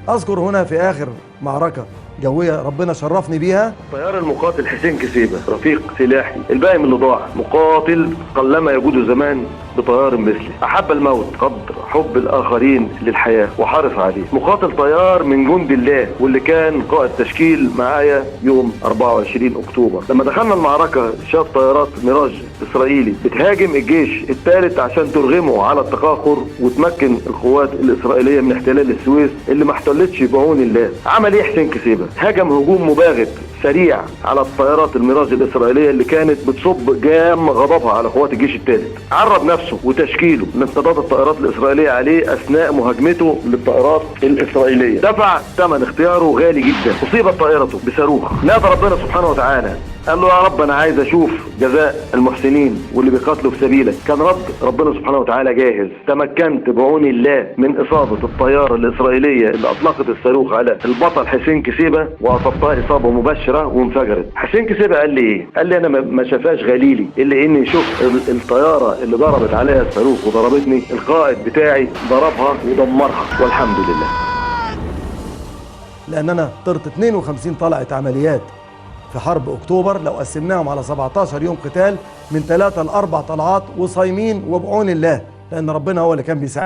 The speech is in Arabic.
أذكر هنا في آخر معركة جوية ربنا شرفني بيها الطيار المقاتل حسين كسيبة، رفيق سلاحي الباقي من اللي ضاع، مقاتل قلما يجود زمان بطيار مثلي، أحب الموت قدر حب الآخرين للحياة وحرص عليه. مقاتل طيار من جند الله، واللي كان قائد تشكيل معايا يوم 24 أكتوبر. لما دخلنا المعركة شاف طيارات ميراج إسرائيلي بتهاجم الجيش الثالث عشان ترغمه على التقاقر وتمكن القوات الإسرائيلية من احتلال السويس اللي ما احتلتش بعون الله. عمل ايه حسين كسيبة؟ هجم هجوم مباغت سريع على الطيارات الميراج الإسرائيلية اللي كانت بتصب جام غضبها على قوات الجيش الثالث. عرض نفسه وتشكيله لانقضاض الطائرات الإسرائيلية عليه أثناء مهاجمته للطائرات الإسرائيلية. دفع ثمن اختياره غالي جدا. أصيبت طائرته بصاروخ. نادى ربنا سبحانه وتعالى، قال له يا رب انا عايز اشوف جزاء المحسنين واللي بيقاتلوا في سبيلك. كان ربنا سبحانه وتعالى جاهز. تمكنت بعون الله من اصابه الطياره الاسرائيليه اللي اطلقت الصاروخ على البطل حسين كسيبة، واصبتها اصابه مباشره وانفجرت. حسين كسيبة قال لي ايه؟ قال لي انا ما شافاش غليلي الا اني شفت الطياره اللي ضربت عليها الصاروخ وضربتني، القائد بتاعي ضربها ودمرها والحمد لله. لأن أنا طرت 52 طلعة عمليات في حرب أكتوبر، لو قسمناهم على 17 يوم قتال من 3 ل4 طلعات وصايمين وبعون الله، لأن ربنا هو اللي كان بيساعدنا.